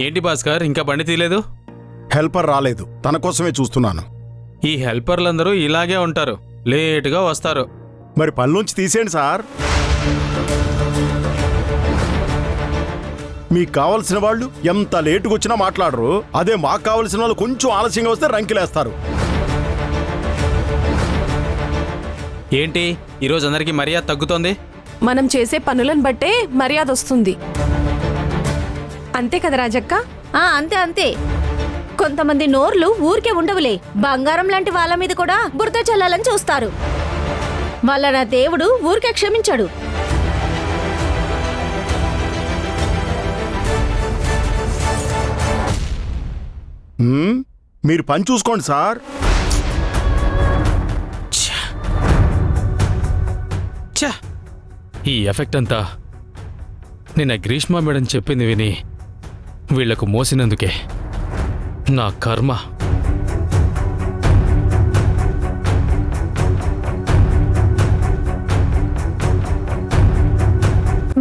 ఏంటి భాస్కర్, ఇంకా బండి తీయలేదు? హెల్పర్ రాలేదు, తన కోసమే చూస్తున్నాను. ఈ హెల్పర్లందరూ ఇలాగే ఉంటారు, లేటుగా వస్తారు. మరి పనిలోంచి తీసేయండి సార్. మీకు కావలసిన వాళ్ళు ఎంత లేటుగా వచ్చినా మాట్లాడరు. అదే మాకు కావలసిన వాళ్ళు కొంచెం ఆలస్యంగా వస్తే రంకిలేస్తారు. ఏంటి ఈరోజు అందరికీ మర్యాద తగ్గుతోంది? మనం చేసే పనులను బట్టే మర్యాద వస్తుంది. అంతే కదా రాజక్క? అంతే అంతే. కొంతమంది నోర్లు ఊరికే ఉండవులే, బంగారం లాంటి వాళ్ళ మీద కూడా బురద చల్లాలని చూస్తారు. వాళ్ళ నా దేవుడు ఊరికే క్షమించడు. మీరు పని చూసుకోండి సార్. ఈ ఎఫెక్ట్ అంతా నిన్న గ్రీష్మ మేడం చెప్పింది విని వీళ్లకు మోసినందుకే. నా కర్మ.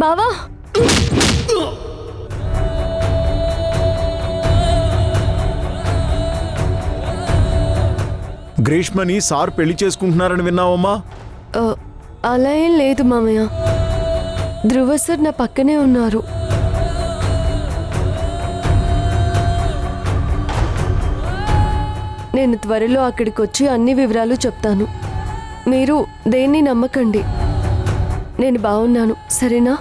బావా, గ్రీష్మని సార్ పెళ్లి చేసుకుంటున్నారని విన్నావమ్మా? అలా ఏం లేదు మామయ్య. ధ్రువ సార్ నా పక్కనే ఉన్నారు. నేను త్వరలో అక్కడికి వచ్చి అన్ని వివరాలు చెప్తాను. మీరు దేన్ని నమ్మకండి. నేను బాగున్నాను, సరేనా?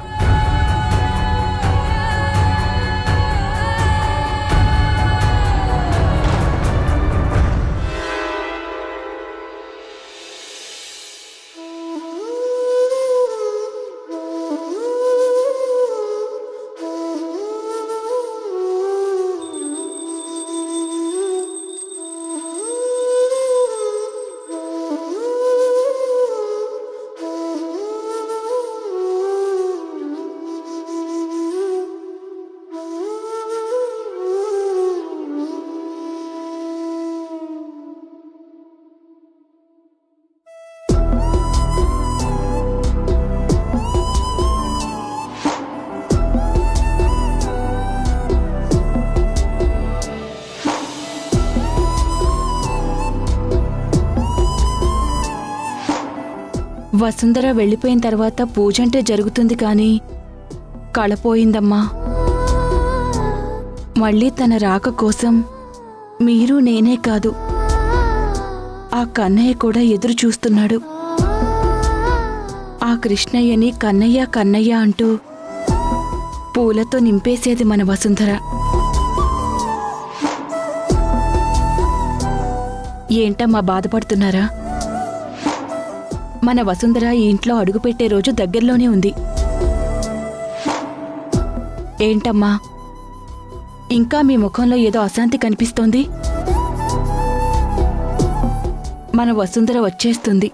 వసుంధర వెళ్ళిపోయిన తర్వాత పూజంటే జరుగుతుంది కానీ కళపోయిందమ్మా. మళ్ళీ తన రాక కోసం మీరు నేనే కాదు, ఆ కన్నయ్య కూడా ఎదురు చూస్తున్నాడు. ఆ కృష్ణయ్యని కన్నయ్య కన్నయ్య అంటూ పూలతో నింపేసేది మన వసుంధర. ఏంటమ్మా బాధపడుతున్నారా? మన వసుంధర ఈ ఇంట్లో అడుగుపెట్టే రోజు దగ్గరలోనే ఉంది. ఏంటమ్మా ఇంకా మీ ముఖంలో ఏదో అశాంతి కనిపిస్తోంది? మన వసుంధర వచ్చేస్తుంది.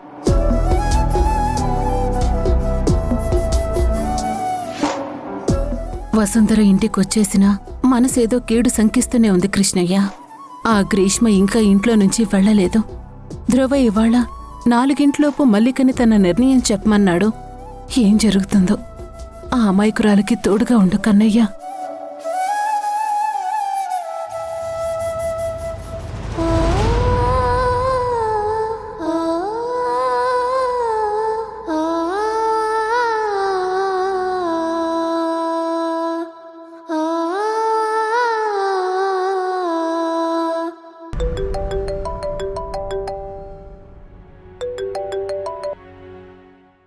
వసుంధర ఇంటికొచ్చేసినా మనసేదో కీడు శంకిస్తూనే ఉంది కృష్ణయ్య. ఆ గ్రీష్మ ఇంకా ఇంట్లో నుంచి వెళ్లలేదు. ధ్రువ ఇవాళ 4 మల్లికని తన నిర్ణయం చెప్పమన్నాడు. ఏం జరుగుతుందో? ఆ అమాయకురాలకి తోడుగా ఉండు కన్నయ్య.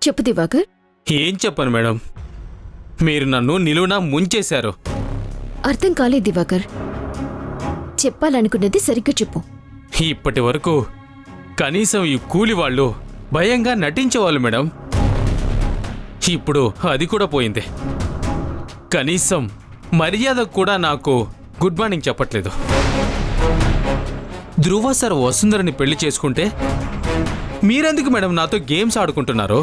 చెప్పు దివాకర్. ఏం చెప్పను మేడం, మీరు నన్ను నిలువునా ముంచేశారు. అర్థం కాలేదు దివాకర్, చెప్పాలనుకున్నది సరిగ్గా చెప్పు. ఇప్పటి వరకు కనీసం ఈ కూలి వాళ్ళు భయంగా నటించేవాళ్ళు మేడం. ఇప్పుడు అది కూడా పోయింది. కనీసం మర్యాద కూడా నాకు గుడ్ మార్నింగ్ చెప్పట్లేదు. ధ్రువ సార్ వసుంధరని పెళ్లి చేసుకుంటే మీరెందుకు మేడం నాతో గేమ్స్ ఆడుకుంటున్నారు?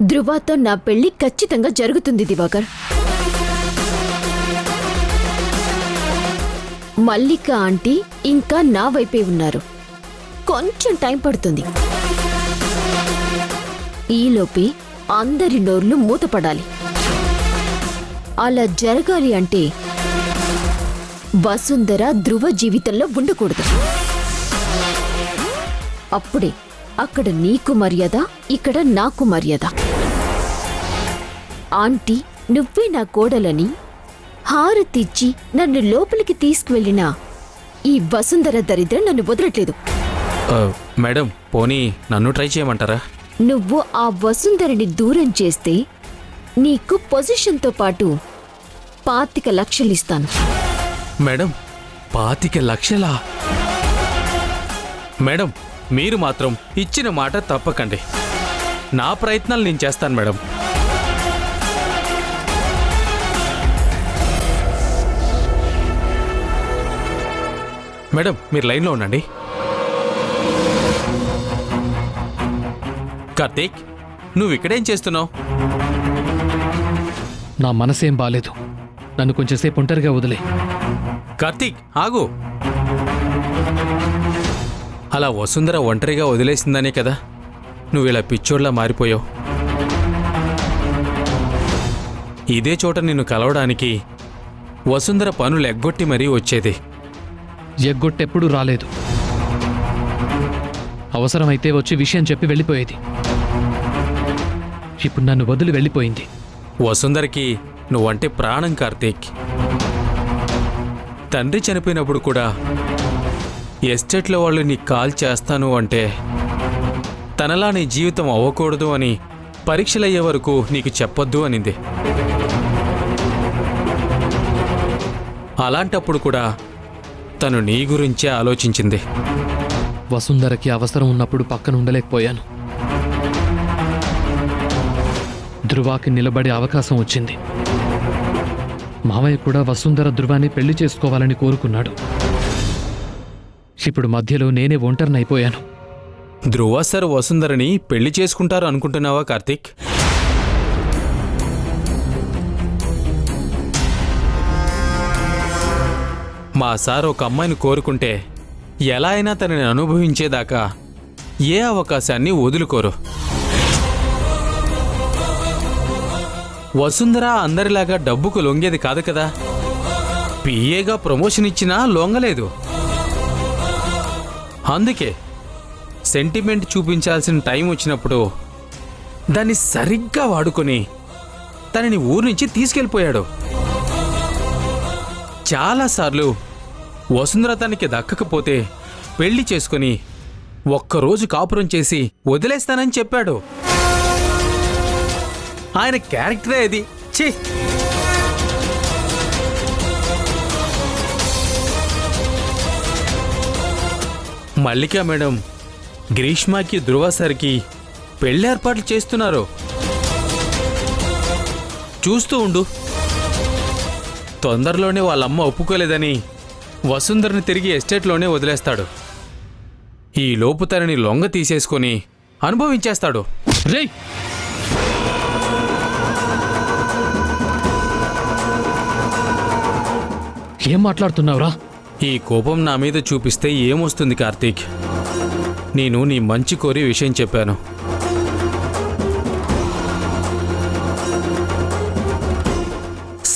ధ్రువతో నా పెళ్లి ఖచ్చితంగా జరుగుతుంది దివాకర్. మల్లిక ఆంటీ ఇంకా నా వైపే ఉన్నారు. కొంచెం టైం పడుతుంది. ఈలోపే అందరి నోర్లు మూతపడాలి. అలా జరగాలి అంటే వసుంధర ధ్రువ జీవితంలో ఉండకూడదు. అప్పుడే అక్కడ నీకు మర్యాద, ఇక్కడ నాకు మర్యాద. ఆంటీ నువ్వే నా కోడలని హారతిచ్చి నన్ను లోపలికి తీసుకువెళ్ళినా ఈ వసుంధర దరిద్రం నన్ను వదలట్లేదు. మేడం పోనీ నన్ను ట్రై చేయమంటారా? నువ్వు ఆ వసుంధరని దూరం చేస్తే నీకు పొజిషన్తో పాటు 25 లక్షలు ఇస్తాను. మేడం 25 లక్షలా? మేడం మీరు మాత్రం ఇచ్చిన మాట తప్పకండి. నా ప్రయత్నాలు నేను చేస్తాను మేడం. మేడం మీరు లైన్లో ఉండండి. కార్తీక్ నువ్వు ఇక్కడేం చేస్తున్నావు? నా మనసేం బాలేదు. నన్ను కొంచెంసేపు ఒంటరిగా వదిలే. కార్తీక్ ఆగు. అలా వసుంధర ఒంటరిగా వదిలేసిందనే కదా నువ్వు ఇలా పిచ్చోడ్లా మారిపోయావు. ఇదే చోట నిన్ను కలవడానికి వసుంధర పనులు ఎగ్గొట్టి మరీ వచ్చేది. ఎగ్గొట్టెప్పుడూ రాలేదు. అవసరమైతే వచ్చి విషయం చెప్పి వెళ్ళిపోయేది. ఇప్పుడు నన్ను వదిలి వెళ్ళిపోయింది. వసుంధరకి నువ్వంటే ప్రాణం కార్తీక్. తండ్రి చనిపోయినప్పుడు కూడా ఎస్టేట్లో వాళ్ళు నీ కాల్ చేస్తాను అంటే తనలా నీ జీవితం అవ్వకూడదు అని పరీక్షలయ్యే వరకు నీకు చెప్పొద్దు అనింది. అలాంటప్పుడు కూడా తను నీ గురించే ఆలోచించింది. వసుంధరకి అవసరం ఉన్నప్పుడు పక్కన ఉండలేకపోయాను. ధ్రువాకి నిలబడే అవకాశం వచ్చింది. మామయ్య కూడా వసుంధర ధ్రువాన్ని పెళ్లి చేసుకోవాలని కోరుకున్నాడు. ఇప్పుడు మధ్యలో నేనే ఒంటరినైపోయాను. ధ్రువ సార్ వసుంధరని పెళ్లి చేసుకుంటారు అనుకుంటున్నావా కార్తీక్? మా సార్ ఒక అమ్మాయిని కోరుకుంటే ఎలా అయినా తనని అనుభవించేదాకా ఏ అవకాశాన్ని వదులుకోరు. వసుంధర అందరిలాగా డబ్బుకు లొంగేది కాదు కదా. పిఏగా ప్రమోషన్ ఇచ్చినా లొంగలేదు. అందుకే సెంటిమెంట్ చూపించాల్సిన టైం వచ్చినప్పుడు దాన్ని సరిగ్గా వాడుకొని తనని ఊరి నుంచి తీసుకెళ్ళిపోయాడు. చాలాసార్లు వసుంధర తనకి దక్కకపోతే పెళ్లి చేసుకుని ఒక్కరోజు కాపురం చేసి వదిలేస్తానని చెప్పాడు. ఆయన క్యారెక్టరే అది. ఛీ! మల్లికా మేడం గ్రీష్మకి ధ్రువ సార్కి పెళ్లి ఏర్పాట్లు చేస్తున్నారు. చూస్తూ ఉండు. తొందరలోనే వాళ్ళమ్మ ఒప్పుకోలేదని వసుంధరని తిరిగి ఎస్టేట్లోనే వదిలేస్తాడు. ఈ లోపు తనని లొంగ తీసేసుకొని అనుభవించేస్తాడు. రేయ్! ఏం మాట్లాడుతున్నావురా? ఈ కోపం నా మీద చూపిస్తే ఏమొస్తుంది కార్తీక్? నేను నీ మంచి కోరి విషయం చెప్పాను.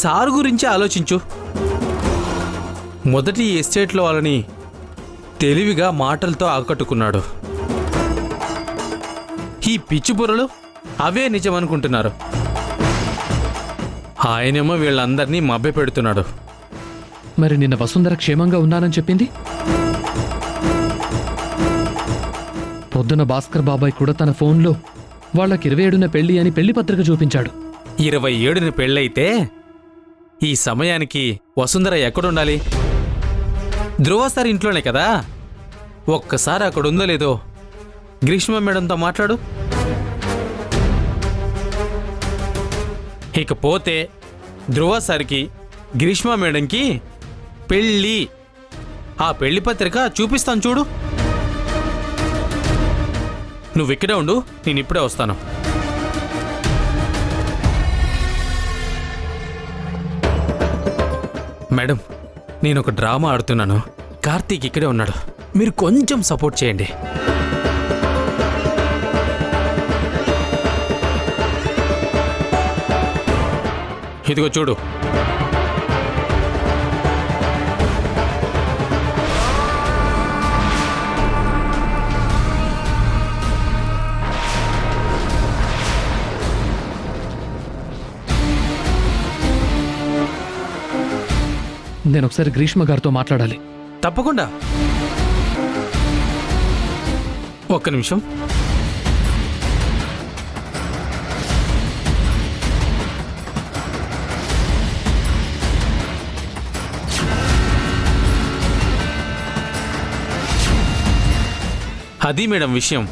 సార్ గురించి ఆలోచించు. మొదటి ఎస్టేట్లో వాళ్ళని తెలివిగా మాటలతో ఆకట్టుకున్నాడు. ఈ పిచ్చి బుర్రలు అవే నిజమనుకుంటున్నారు. ఆయనేమో వీళ్ళందరినీ మభ్యపెడుతున్నాడు. మరి నిన్న వసుంధర క్షేమంగా ఉన్నానని చెప్పింది. పొద్దున భాస్కర్ బాబాయ్ కూడా తన ఫోన్లో వాళ్ళకి 27న పెళ్లి అని పెళ్లి పత్రిక చూపించాడు. 27న పెళ్ళైతే ఈ సమయానికి వసుంధర ఎక్కడుండాలి? ధ్రువ సార్ ఇంట్లోనే కదా. ఒక్కసారి అక్కడుందో లేదో గ్రీష్మ మేడంతో మాట్లాడు. ఇకపోతే ధ్రువ సార్కి గ్రీష్మ మేడంకి పెళ్ళి, ఆ పెళ్లి పత్రిక చూపిస్తాను చూడు. నువ్వు ఇక్కడే ఉండు, నేను ఇప్పుడే వస్తాను. మేడం నేను ఒక డ్రామా ఆడుతున్నాను. కార్తీక్ ఇక్కడే ఉన్నాడు. మీరు కొంచెం సపోర్ట్ చేయండి. ఇదిగో చూడు. నేను ఒకసారి గ్రీష్మ గారితో మాట్లాడాలి. తప్పకుండా. ఒక్క నిమిషం. అది మేడం విషయం.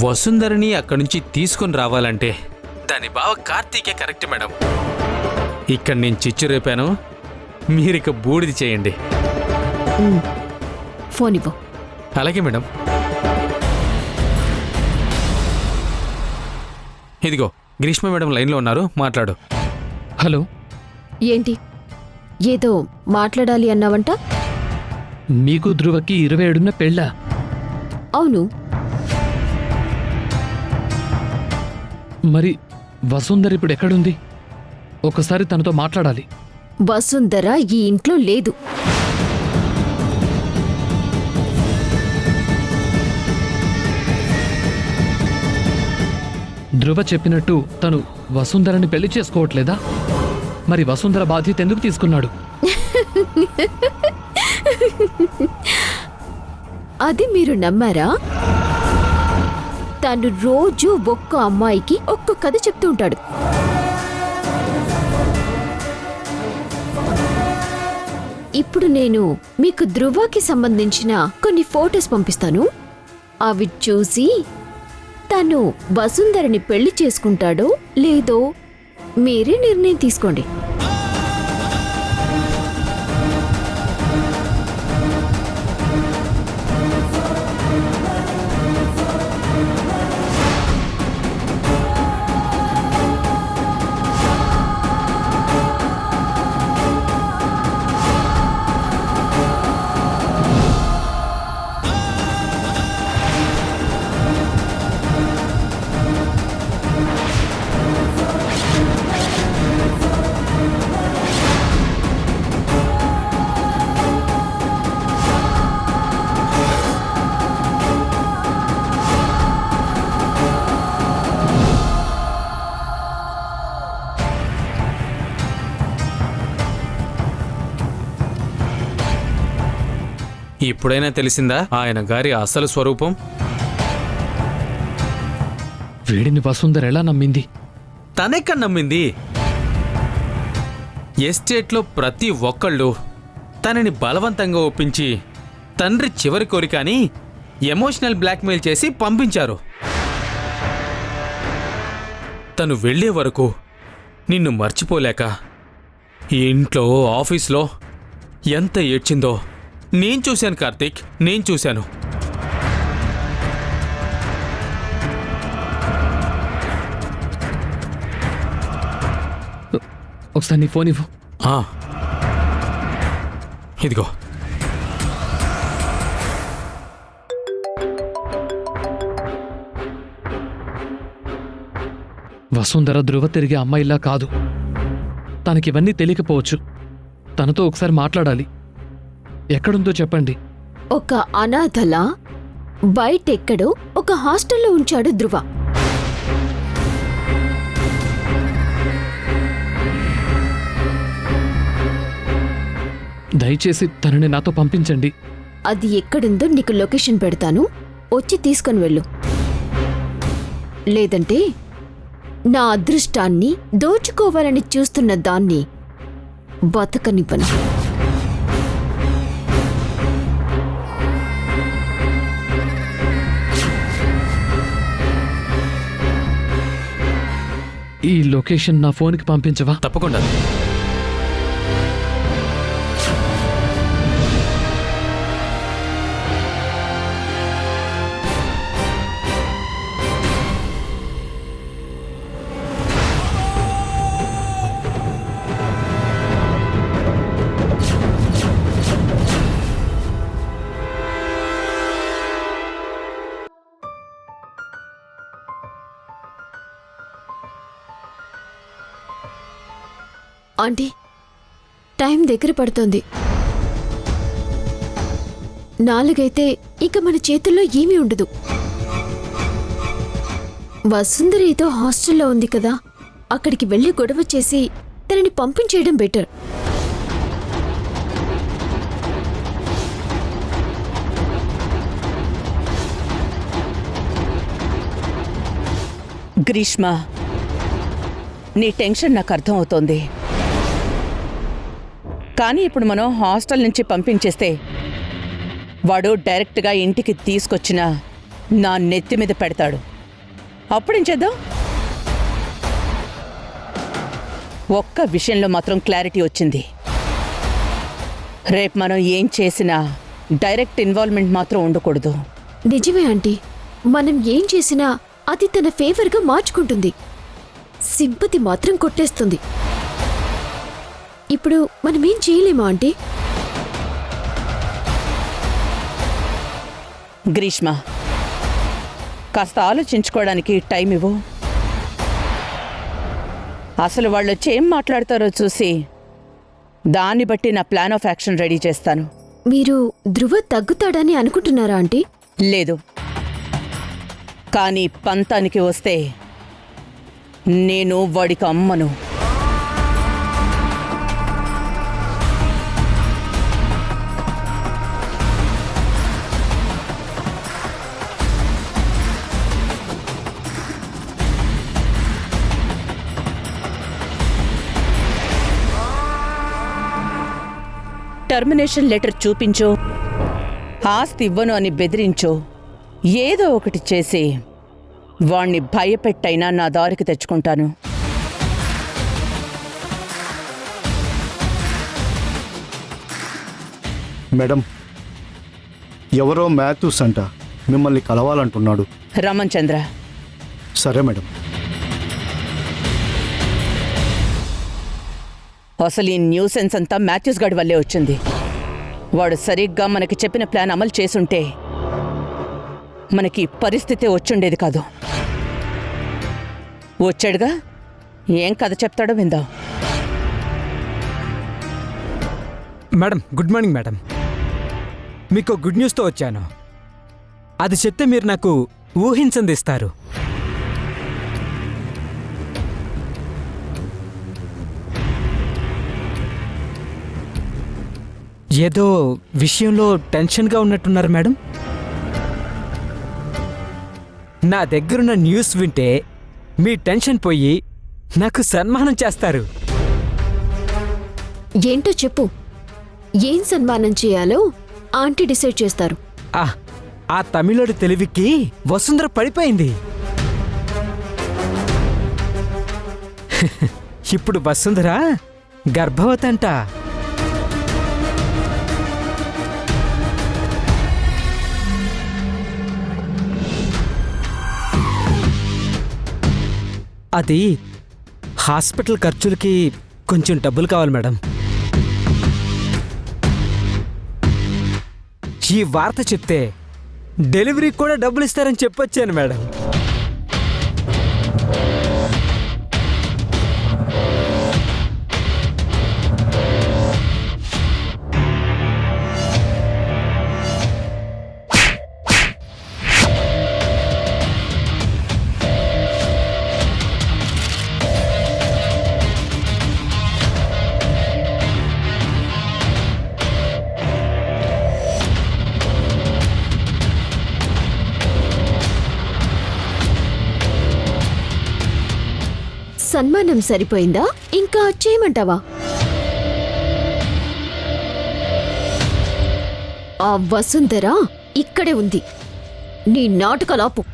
వసుంధరని అక్కడి నుంచి తీసుకొని రావాలంటే దాని బావ కార్తీకే కరెక్ట్ మేడం. ఇక్కడ నేను చిచ్చు రేపాను, మీరిక బూడిది చేయండి. ఫోన్ ఇవ్వు. అలాగే మేడం. ఇదిగో గ్రీష్మ మేడం లైన్లో ఉన్నారు, మాట్లాడు. హలో, ఏంటి ఏదో మాట్లాడాలి అన్నావంట? మీకు ధ్రువకి 27న పెళ్ళా? అవును. మరి వసుంధర ఇప్పుడు ఎక్కడుంది? ఒకసారి తనతో మాట్లాడాలి. వసుంధర ఈ ఇంట్లో లేదు. ధ్రువ చెప్పినట్టు తను వసుంధరని పెళ్లి చేసుకోవట్లేదా? మరి వసుంధర బాధ్యత ఎందుకు తీసుకున్నాడు? అది మీరు నమ్మారా? తను రోజు ఒక్క అమ్మాయికి ఒక్క కథ చెప్తూ ఉంటాడు. ఇప్పుడు నేను మీకు ధ్రువకి సంబంధించిన కొన్ని ఫోటోస్ పంపిస్తాను. అవి చూసి తను వసుంధరని పెళ్లి చేసుకుంటాడో లేదో మీరే నిర్ణయం తీసుకోండి. ఇప్పుడైనా తెలిసిందా ఆయన గారి అసలు స్వరూపం? వీడిని వసుంధర ఎలా నమ్మింది? తనెక్కడ నమ్మింది? ఎస్టేట్లో ప్రతి ఒక్కళ్ళు తనని బలవంతంగా ఒప్పించి తండ్రి చివరి కోరికని ఎమోషనల్ బ్లాక్మెయిల్ చేసి పంపించారు. తను వెళ్లే వరకు నిన్ను మర్చిపోలేక ఈ ఇంట్లో ఆఫీస్లో ఎంత ఏడ్చిందో నేను చూశాను కార్తీక్, నేను చూశాను. ఒకసారి నీ ఫోన్ ఇవ్వు. ఇదిగో. వసుంధర ధ్రువ తిరిగే అమ్మాయిలా కాదు. తనకివన్నీ తెలియకపోవచ్చు. తనతో ఒకసారి మాట్లాడాలి. ఎక్కడుందో చెప్పండి. ఒక అనాథలా బయటెక్కడో ఒక హాస్టల్లో ఉంచాడు ధ్రువ. దయచేసి తనని నాతో పంపించండి. అది ఎక్కడుందో నీకు లొకేషన్ పెడతాను, వచ్చి తీసుకొని వెళ్ళు. లేదంటే నా అదృష్టాన్ని దోచుకోవాలని చూస్తున్న దాన్ని బతకనివ్వను. ఈ లొకేషన్ నా ఫోన్కి పంపించవా? తప్పకుండా. ఆంటీ టైం దగ్గర పడుతోంది. 4 అయితే ఇక మన చేతుల్లో ఏమీ ఉండదు. వసుంధర ఏదో హాస్టల్లో ఉంది కదా, అక్కడికి వెళ్ళి గొడవ చేసి తనని పంపించేయడం బెటర్. గ్రీష్మ, నీ టెన్షన్ నాకు అర్థం అవుతోంది. కానీ ఇప్పుడు మనం హాస్టల్ నుంచి పంపించేస్తే వాడు డైరెక్ట్గా ఇంటికి తీసుకొచ్చిన నా నెత్తి మీద పెడతాడు. అప్పుడేం చేద్దాం? ఒక్క విషయంలో మాత్రం క్లారిటీ వచ్చింది. రేపు మనం ఏం చేసినా డైరెక్ట్ ఇన్వాల్వ్మెంట్ మాత్రం ఉండకూడదు. నిజమే ఆంటీ, మనం ఏం చేసినా అది తన ఫేవర్గా మార్చుకుంటుంది. సింపతి మాత్రం కొట్టేస్తుంది. ఇప్పుడు మనం ఏం చేయలేమా ఆంటీ? గ్రీష్మ, కాస్త ఆలోచించుకోవడానికి టైం ఇవ్వు. అసలు వాళ్ళు వచ్చి ఏం మాట్లాడతారో చూసి దాన్ని బట్టి నా ప్లాన్ ఆఫ్ యాక్షన్ రెడీ చేస్తాను. మీరు ధ్రువ తగ్గుతాడని అనుకుంటున్నారా ఆంటీ? లేదు, కానీ పంతానికి వస్తే నేను వాడికి అమ్మను. టర్మినేషన్ లెటర్ చూపించో, ఆస్తి ఇవ్వను అని బెదిరించో, ఏదో ఒకటి చేసి వాణ్ణి భయపెట్టైనా నా దారికి తెచ్చుకుంటాను. మేడం, ఎవరో మ్యాథ్యూస్ అంట మిమ్మల్ని కలవాలంటున్నాడు. రమణ్ చంద్ర. సరే మేడం. అసలు ఈ న్యూసెన్స్ అంతా మాథ్యూస్ గాడి వల్లే వచ్చింది. వాడు సరిగ్గా మనకి చెప్పిన ప్లాన్ అమలు చేసుంటే మనకి పరిస్థితి వచ్చుండేది కాదు. వచ్చాడుగా, ఏం కథ చెప్తాడో విందాం. Madam, good morning madam. మీకు గుడ్ న్యూస్తో వచ్చాను. అది చెప్తే మీరు నాకు ఊహించంది ఇస్తారు. ఏదో విషయంలో టెన్షన్గా ఉన్నట్టున్నారు మేడం. నా దగ్గరున్న న్యూస్ వింటే మీ టెన్షన్ పోయి నాకు సన్మానం చేస్తారు. ఏంటో చెప్పు. ఏం సన్మానం చేయాలో ఆంటీ డిసైడ్ చేస్తారు. ఆ తమిళోడి తెలివికి వసుంధర పడిపోయింది. ఇప్పుడు వసుంధర గర్భవతంట. అది హాస్పిటల్ ఖర్చులకి కొంచెం డబ్బులు కావాలి మేడం. ఈ వార్త చెప్తే డెలివరీకి కూడా డబ్బులు ఇస్తారని చెప్పొచ్చాను మేడం. సన్మానం సరిపోయిందా, ఇంకా చేయమంటావా? ఆ వసుంధర ఇక్కడే ఉంది. నీ నాటకాలాపు.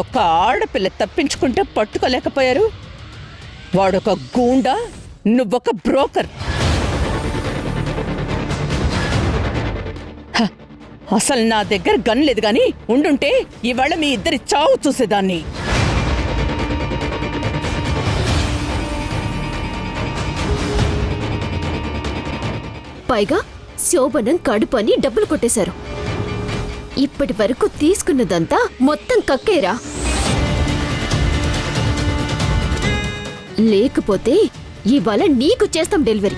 ఒక్క ఆడపిల్ల తప్పించుకుంటే పట్టుకోలేకపోయారు. వాడొక గూండా, నువ్వొక బ్రోకర్. అసలు నా దగ్గర గన్ లేదు గాని ఉండుంటే ఇవాళ మీ ఇద్దరి చావు చూసేదాన్ని. పైగా శోభనం కడుపని డబ్బులు కొట్టేశారు. ఇప్పటి వరకు తీసుకున్నదంతా మొత్తం కక్కేరా. లేకపోతే ఇవాళ నీకు చేస్తాం డెలివరీ.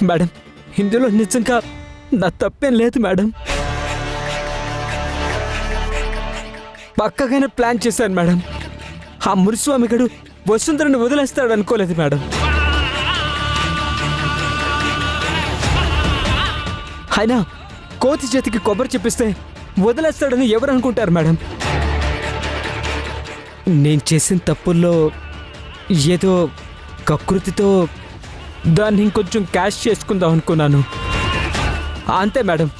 మేడం, ఇందులో నిజంగా నా తప్పేం లేదు మేడం. పక్కగానే ప్లాన్ చేశాను మేడం. ఆ మురిస్వామి గడు వసుంధరని వదిలేస్తాడు అనుకోలేదు మేడం. అయినా కోతి చేతికి కొబ్బరి చెప్పిస్తే వదిలేస్తాడని ఎవరు అనుకుంటారు మేడం? నేను చేసిన తప్పుల్లో ఏదో కకృతితో దాన్ని ఇంకొంచెం క్యాష్ చేసుకుందాం అనుకున్నాను. అంతే మేడం.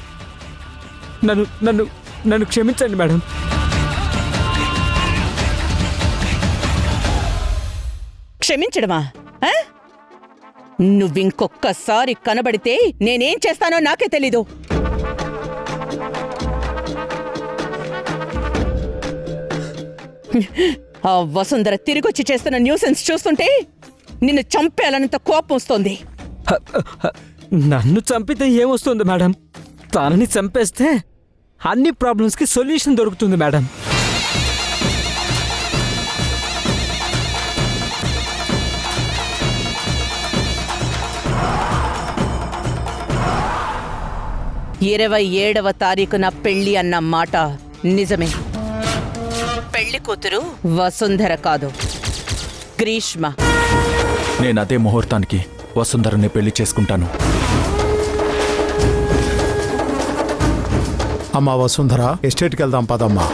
నన్ను నన్ను నన్ను క్షమించండి మేడం. క్షమించడమా? ఆ? నువ్వింకొక్కసారి కనబడితే నేనేం చేస్తానో నాకే తెలీదు. ఆ వసుంధర తిరిగొచ్చి చేస్తున్న న్యూసెన్స్ చూస్తుంటే నిన్ను చంపేయాలన్నంత కోపం వస్తోంది. నన్ను చంపితే ఏమొస్తుంది మేడం? తనని చంపేస్తే అన్ని ప్రాబ్లమ్స్కి సొల్యూషన్ దొరుకుతుంది మేడం. ఇరవై 27వ తారీఖున పెళ్లి అన్న మాట నిజమే. పెళ్లి కూతురు వసుంధర కాదు, గ్రీష్మ. నేను అదే ముహూర్తానికి వసుంధరని పెళ్లి చేసుకుంటాను. అమ్మా వసుంధర, ఎస్టేట్కి వెళ్దాం పదమ్మా.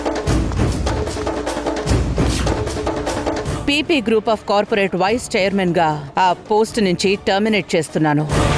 PP group of corporate vice chairman గా ఆ పోస్ట్ నుంచి టర్మినేట్ చేస్తున్నాను.